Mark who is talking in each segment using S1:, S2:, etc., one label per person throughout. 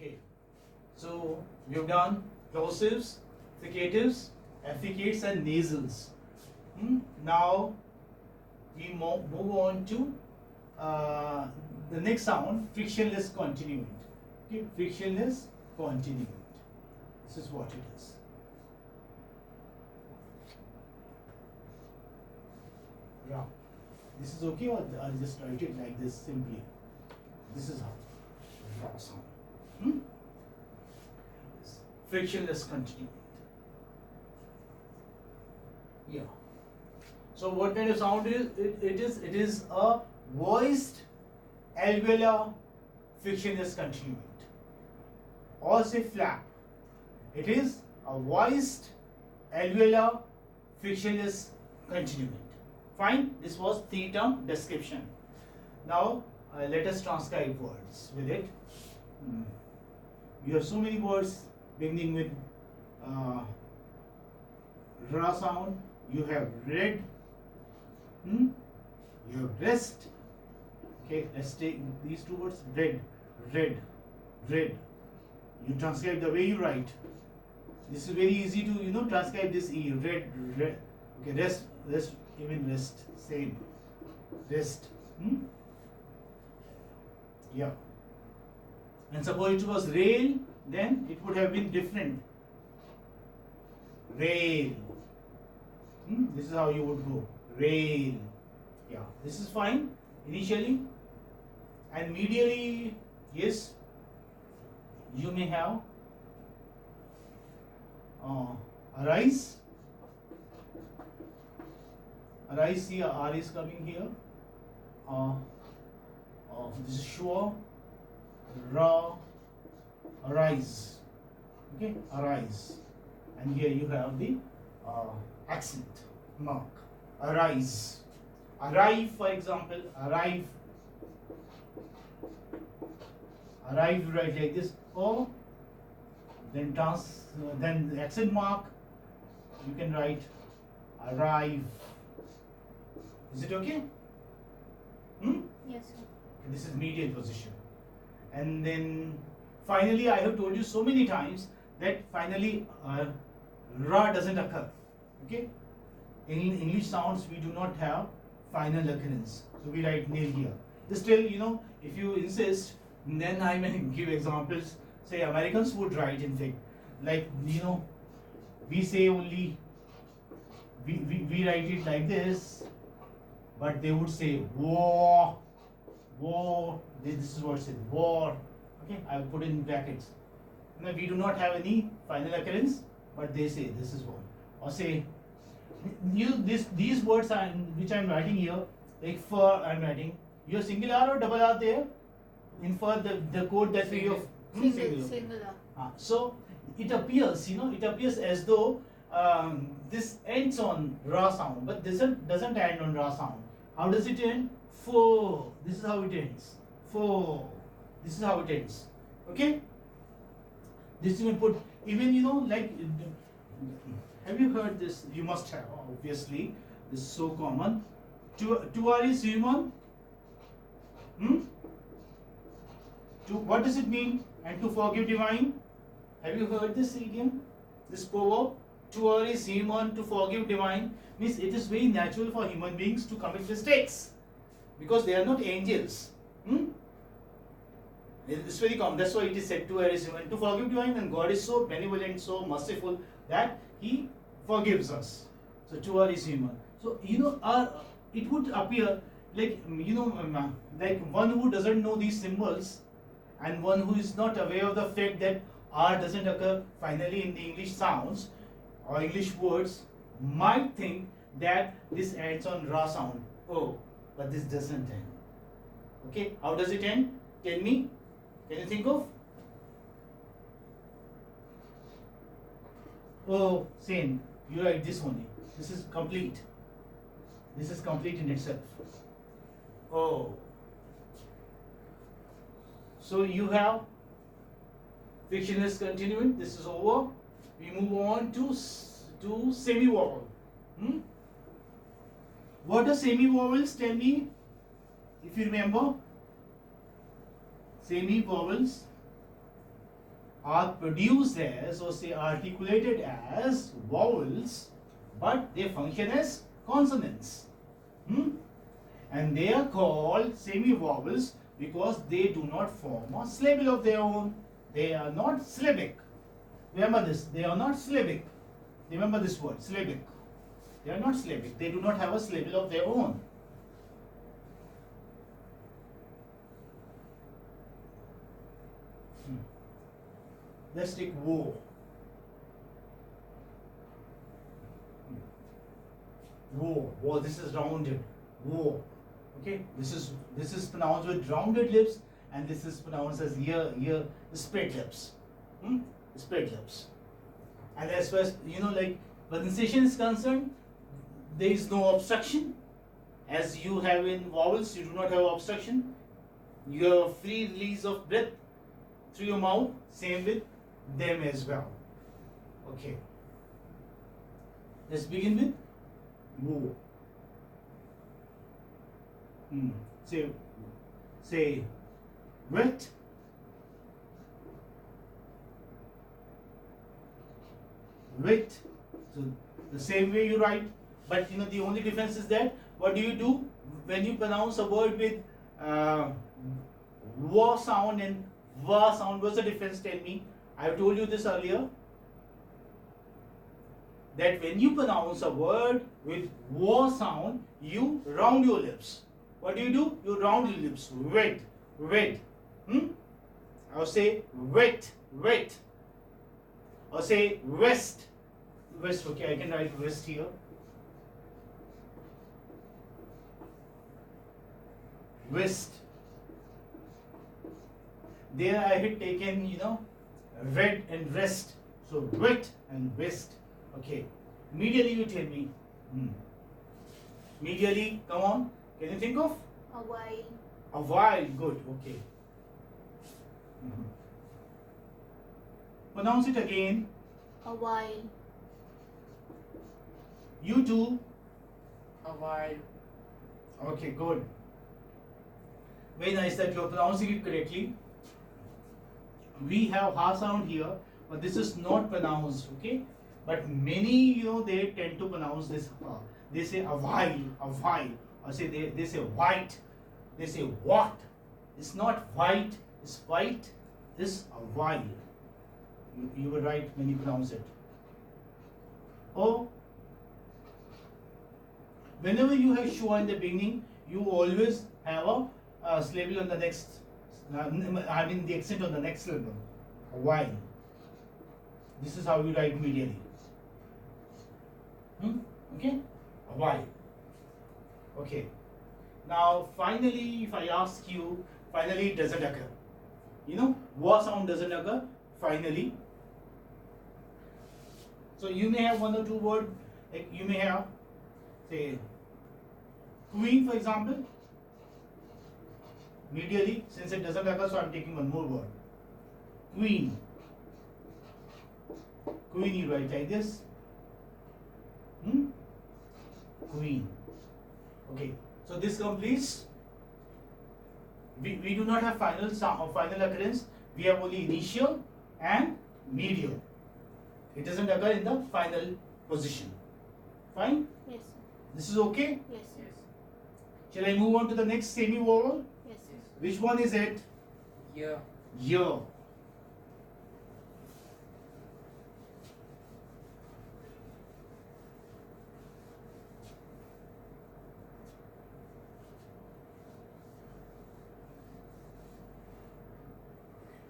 S1: Okay, so we have done plosives, fricatives, affricates and nasals. Now we move on to the next sound, frictionless continuant. Okay, frictionless continuant. This is what it is. Yeah, this is okay, or I'll just write it like this simply. This is how raw sound. Frictionless continuant. Yeah. So what kind of sound is it? It is a voiced alveolar frictionless continuant, or say flap. It is a voiced alveolar frictionless continuant. Fine. This was three-term description. Now let us transcribe words with it. You have so many words beginning with ra sound. You have red. You have rest. Okay, let's take these two words. Red, red, red. You transcribe the way you write. This is very easy to transcribe this e. Red, red. Okay, rest, rest. Even rest, same. Rest. Yeah. And suppose it was rail, then it would have been different. Rail. This is how you would go. Rail. Yeah. This is fine initially. And medially, yes, you may have arise. Arise here, R is coming here. This is sure. Ra, arise. Okay, arise. And here you have the accent mark. Arise. Arrive, for example, arrive. Arrive, you write like this. O, then then the accent mark. You can write arrive. Is it okay?
S2: Yes, sir.
S1: This is medial position. And then finally, I have told you so many times that finally ra doesn't occur. Okay? In English sounds, we do not have final occurrence. So we write nil here. Still, if you insist, then I may give examples. Say Americans would write, in fact, like, we say only, we write it like this. But they would say war, war. This is what it says, war. Okay, I have put in brackets. Now we do not have any final occurrence, but they say this is war. Or say, these words which I am writing here, like for I am writing. Your singular or double R there? Infer the code that we have
S2: Singular.
S1: So it appears, it appears as though this ends on ra sound, but this doesn't end on ra sound. How does it end? Fo. This is how it ends. Fo. This is how it ends. Okay? This you can put, even like, have you heard this? You must have, obviously. This is so common. To are is human. What does it mean? And to forgive divine. Have you heard this idiom? This proverb? To err is human, to forgive divine. Means it is very natural for human beings to commit mistakes, because they are not angels. It's very common. That's why it is said to err is human, to forgive divine, and God is so benevolent, so merciful that He forgives us. So to err is human. So it would appear like like one who doesn't know these symbols, and one who is not aware of the fact that R doesn't occur finally in the English sounds or English words, might think that this ends on ra sound. Oh, but this doesn't end. Okay, how does it end? Tell me. Can you think of? Oh, same. You write this only. This is complete. This is complete in itself. Oh. So you have frictionless continuant. This is over. We move on to semi-vowel. What are semi-vowels? Tell me, if you remember. Semi-vowels. are produced as, or say articulated as, vowels, but they function as consonants. And they are called semi-vowels because they do not form a syllable of their own. They are not syllabic. Remember this, they are not syllabic. Remember this word, syllabic. They are not syllabic. They do not have a syllable of their own. Let's take wo. Wo. Wo. This is rounded. Wo. Okay. This is pronounced with rounded lips, and this is pronounced as spread lips. Spread lips. And as far as like pronunciation is concerned, there is no obstruction. As you have in vowels, you do not have obstruction. You have free release of breath through your mouth. Same with them as well. Okay. Let's begin with wo. Say wet. Wet. So the same way you write, but the only difference is that what do you do when you pronounce a word with wa sound and va sound? What's the difference? Tell me. I have told you this earlier, that when you pronounce a word with wa sound, you round your lips. What do? You round your lips. Wet, wet. Or say wet, wet. Or say west, west. Okay, I can write west here. West. There I had taken, red and rest. So wet and west. Okay. Medially, you tell me. Medially, come on. Can you think of?
S2: A while.
S1: A while. Good. Okay. Pronounce it again.
S2: A while.
S1: You too.
S3: A while.
S1: Okay, good. Very nice that you are pronouncing it correctly. We have ha sound here, but this is not pronounced, okay? But many, they tend to pronounce this ha. They say a while, or say they say white, they say what. It's not white, it's white, it's a while. You were right when you pronounce it. Or whenever you have shua in the beginning, you always have a syllable on the next, the accent on the next syllable. A while. This is how you write immediately. Okay? A while. Okay. Now, finally, if I ask you, finally it doesn't occur. Wa sound doesn't occur, finally. So you may have one or two words, like you may have, say, queen, for example. Medially, since it doesn't occur, so I'm taking one more word. Queen. Queen, you write like this. Queen. Okay. So this completes. We do not have final sound or final occurrence. We have only initial and medial. It doesn't occur in the final position. Fine?
S2: Yes, sir.
S1: This is okay?
S2: Yes, sir.
S1: Shall I move on to the next semi-vowel?
S2: Yes, sir.
S1: Which one is it?
S3: Yeah.
S1: Yeah.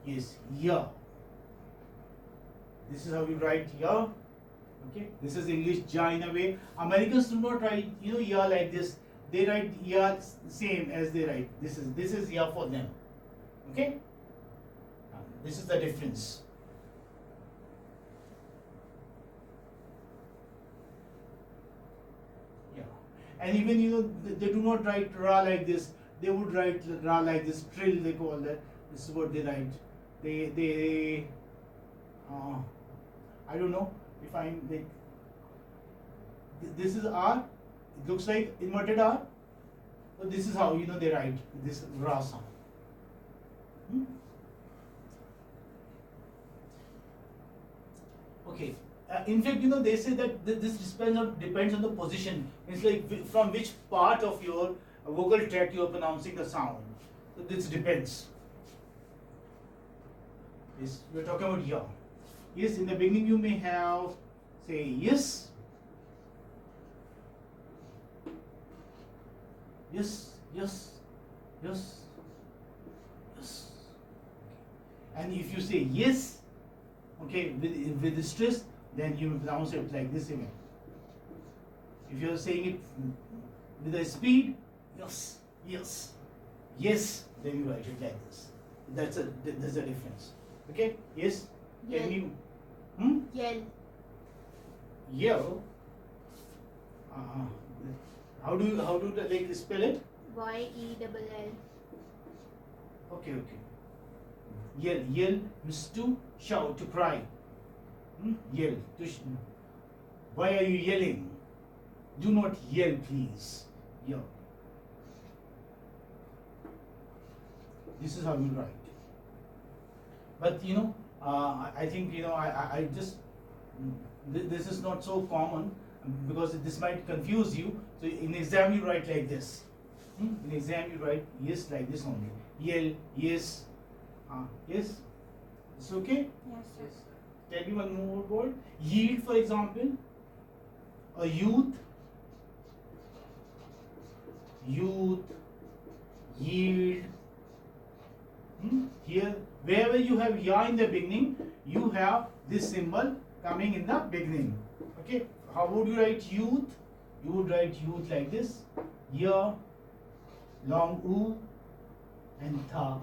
S1: Yes, yeah. This is how you write yeah. Okay. This is English ja in a way. Americans do not write yeah like this. They write yeah same as they write. This is yeah for them. Okay. This is the difference. Yeah. And even they do not write ra like this. They would write ra like this. Trill they call that. This is what they write. They I don't know if I'm like this is R. It looks like inverted R. So this is how they write this ra sound. Okay. In fact, they say that this depends on the position. It's like from which part of your vocal tract you are pronouncing the sound. So this depends. Yes, we're talking about ya. Yes, in the beginning you may have say yes, yes, yes, yes, yes. And if you say yes, okay, with the stress, then you pronounce it like this even. If you're saying it with a speed, yes, yes, yes, then you write it like this. That's a difference. Okay? Yes? Can
S2: Yell.
S1: you
S2: Yell.
S1: yell? How do like spell it?
S2: Y-E-L-L.
S1: Okay. Yell means to shout, to cry. Yell. Why are you yelling? Do not yell, please. Yell. This is how you write. But I think I just this is not so common because this might confuse you. So in exam you write like this. In exam you write yes like this only. Yell, yes, yes. It's okay.
S2: Yes, sir.
S3: Yes, sir.
S1: Tell me one more word. Yield, for example. A youth. Youth. Yield. Here, wherever you have ya in the beginning, you have this symbol coming in the beginning. Okay. How would you write youth? You would write youth like this. Ya, long u, and tha.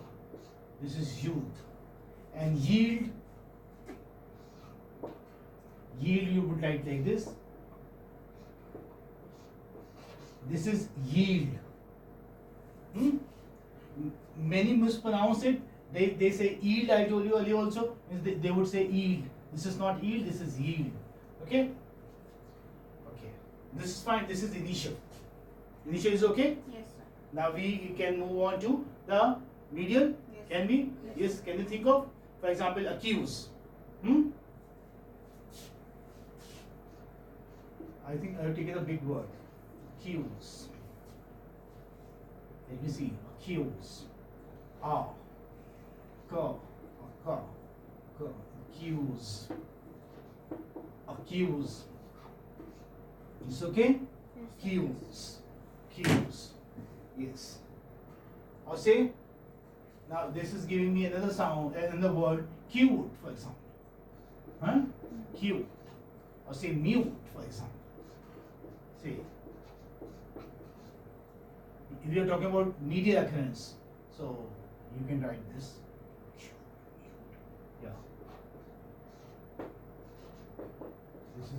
S1: This is youth. And yield. Yield you would write like this. This is yield. Many mispronounce it. They say yield. I told you earlier also. They would say yield. This is not yield. This is yield. Okay. Okay. This is fine. This is initial. Initial is okay.
S2: Yes, sir.
S1: Now we can move on to the medial.
S2: Yes.
S1: Can we?
S2: Yes.
S1: Yes. Can you think of, for example, accuse? I think I have taken a big word. Accuse. Let me see. Accuse. Ka. Accuse. Accuse. It's okay?
S2: Yes, sir.
S1: Accuse. Yes. Or say, now this is giving me another sound, another word, cute, for example. Cute. Or say mute, for example. Say, if you are talking about medial occurrence, so you can write this. Yeah. This is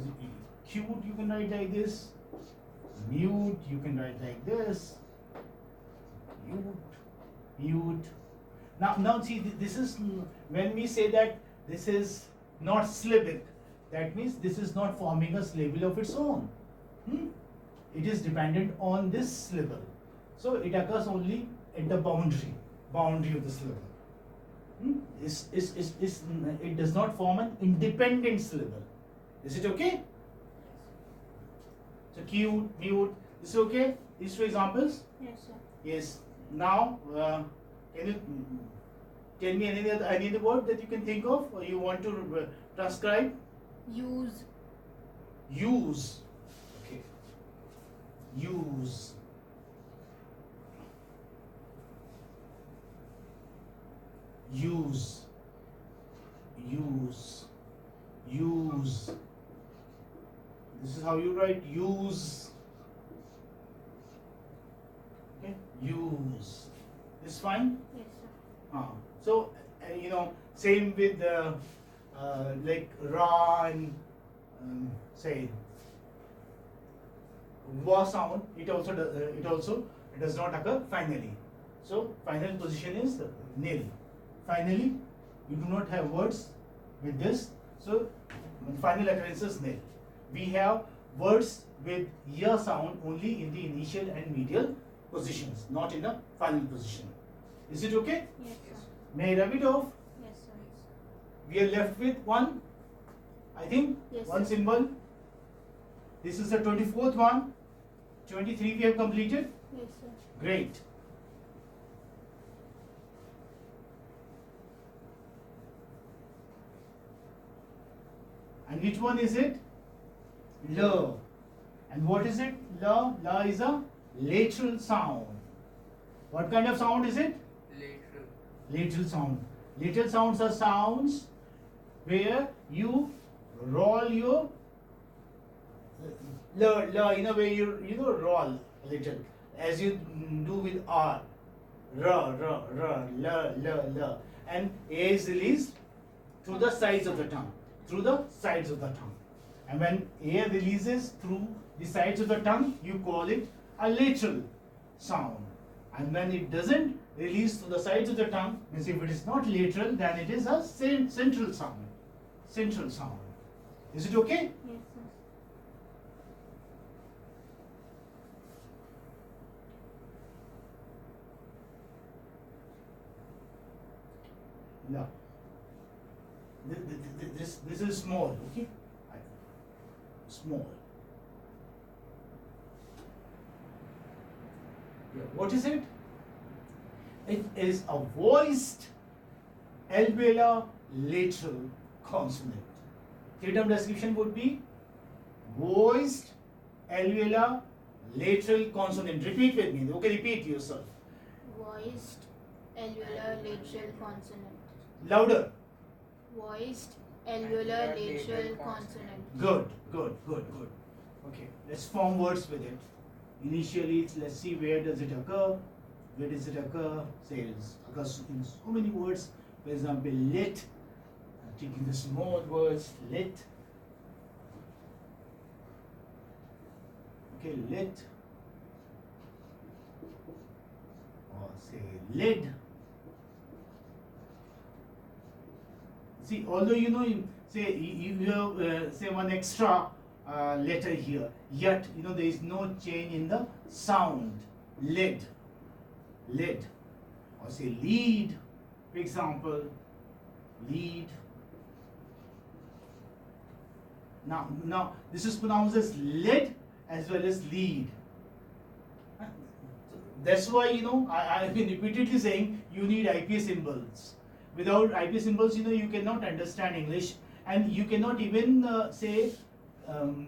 S1: cute, you can write like this. Mute, you can write like this. Mute. Now see, this is when we say that this is not syllabic. That means this is not forming a syllable of its own. It is dependent on this syllable. So it occurs only at the boundary of the syllable. It does not form an independent syllable. Is it okay? So cute, mute. Is it okay? These two examples?
S2: Yes, sir.
S1: Yes. Now, can you tell me any other word that you can think of, or you want to transcribe?
S2: Use.
S1: Use. Okay. Use. Use. This is how you write use. Okay. Use. This fine?
S2: Yes, sir.
S1: So same with like ra and say wa sound. It does not occur finally. So final position is nil. Finally, you do not have words with this. So final occurrence is nil. We have words with ya sound only in the initial and medial positions, not in the final position. Is it okay?
S2: Yes, sir.
S1: May I rub it off?
S2: Yes, sir.
S1: We are left with one I think
S2: Yes,
S1: one
S2: sir.
S1: symbol. This is the 24th one. 23 we have completed.
S2: Yes, sir.
S1: Great. And which one is it? L. And what is it? L. L is a lateral sound. What kind of sound is it?
S3: Lateral.
S1: Lateral sound. Lateral sounds are sounds where you roll your L in a way you know roll a little as you do with R. L, and A is released through the sides of the tongue. Through the sides of the tongue. And when A releases through the sides of the tongue, you call it a lateral sound. And when it doesn't release through the sides of the tongue, means if it is not lateral, then it is a central sound. Central sound. Is it okay?
S2: Yes, sir.
S1: No. This is small, okay? Small. Yeah. What is it? It is a voiced alveolar lateral consonant. Three-term description would be voiced alveolar lateral consonant. Repeat with me. Okay, repeat yourself.
S2: Voiced alveolar lateral consonant.
S1: Louder.
S2: Voiced alveolar lateral consonant.
S1: Good. Okay, let's form words with it. Initially, let's see where does it occur. Where does it occur? Say it occurs in so many words. For example, let. I'm taking the small words. Let. Okay, let. Or say lid. See, although you know, you have say one extra letter here, yet you know there is no change in the sound. Lid, or say lead, for example, lead. Now this is pronounced as lead as well as lead. That's why you know I've been repeatedly saying you need IP symbols. Without IP symbols, you know, you cannot understand English, and you cannot even say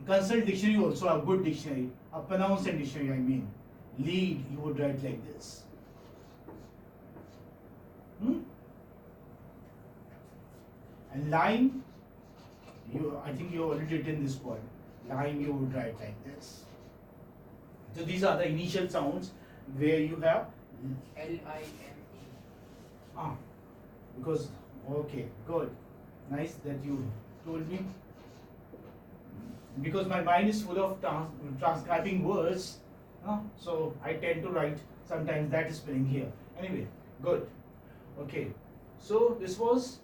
S1: consult dictionary also, a good dictionary, a pronounced dictionary. I mean, lead you would write like this. And line, I think you already written this word. Line you would write like this. So these are the initial sounds where you have
S3: L-I-M-E.
S1: Because, okay, good. Nice that you told me. Because my mind is full of transcribing words, so I tend to write sometimes that spelling here. Anyway, good. Okay, so this was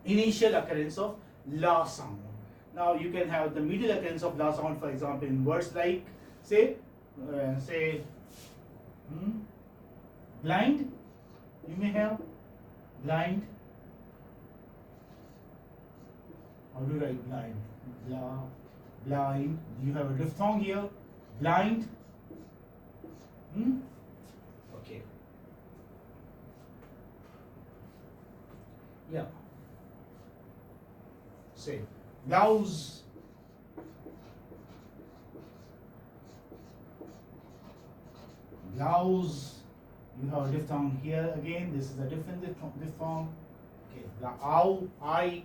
S1: initial occurrence of la sound. Now you can have the middle occurrence of la sound, for example, in words like say blind. You may have blind. How do you write blind? Blind. You have a diphthong here. Blind. Okay. Yeah. Say blouse. Blouse. You have a diphthong here again. This is a different diphthong. Okay. The ow, I,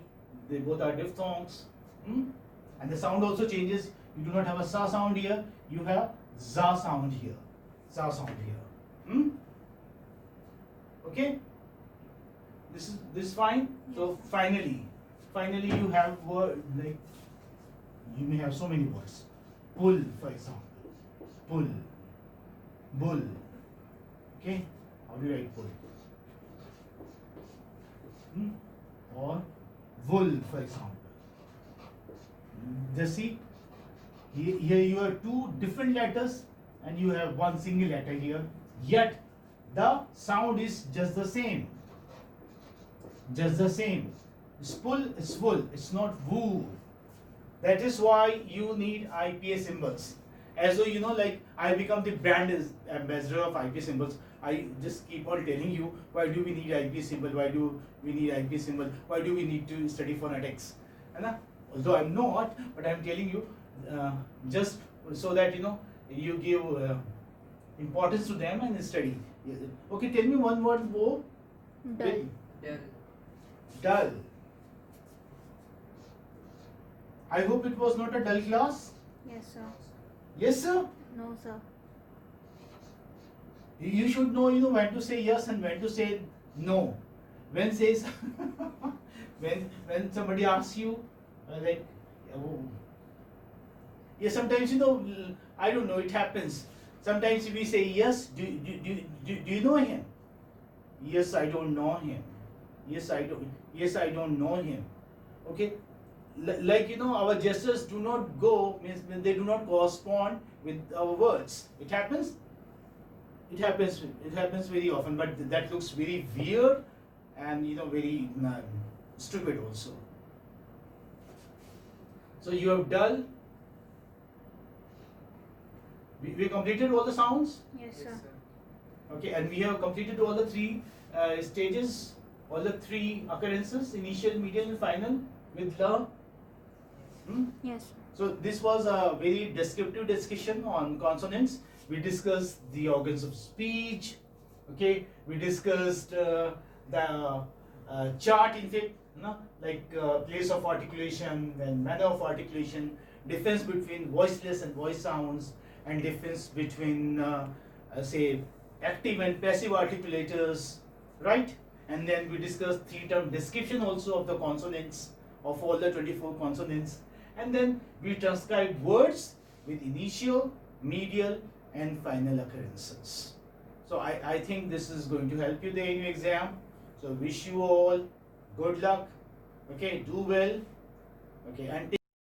S1: they both are diphthongs. And the sound also changes. You do not have a sa sound here. You have za sound here. Za sound here. Okay. This is fine. So finally you have word like you may have so many words. Pull, for example. Pull. Bull. Okay, how do you write pull? Or wool, for example. Just see, here you have two different letters and you have one single letter here, yet the sound is just the same. Just the same. Spool is full, it's not woo. That is why you need IPA symbols. As though, you know, like I become the brand ambassador of IPA symbols. I just keep on telling you, why do we need IPA symbol? Why do we need IPA symbol? Why do we need to study phonetics? And although I'm not, but I'm telling you just so that, you know, you give importance to them and study. Okay, tell me one word more.
S2: Dull.
S3: Dull.
S1: Dull. I hope it was not a dull class.
S2: Yes, sir.
S1: Yes, sir.
S2: No, sir.
S1: You should know, you know, when to say yes and when to say no. When says when somebody asks you like, oh, yeah, sometimes, you know, I don't know, it happens. Sometimes we say yes. Do you know him? Yes, I don't know him. Yes, I don't know him. Okay. Like, you know, our gestures do not go, means they do not correspond with our words. It happens. It happens very often, but that looks very weird and, you know, very stupid also. So you have dull. We completed all the sounds.
S2: Yes, sir.
S1: Okay, and we have completed all the three stages, all the three occurrences: initial, medial, and final with la.
S2: Yes, sir.
S1: So this was a very descriptive discussion on consonants. We discussed the organs of speech. Okay, we discussed the chart, in fact, like place of articulation and manner of articulation, difference between voiceless and voice sounds, and difference between say active and passive articulators, right? And then we discussed three-term description also of the consonants, of all the 24 consonants. And then we transcribed words with initial, medial, and final occurrences. So I think this is going to help you there in your exam. So wish you all good luck. Okay, do well. Okay, and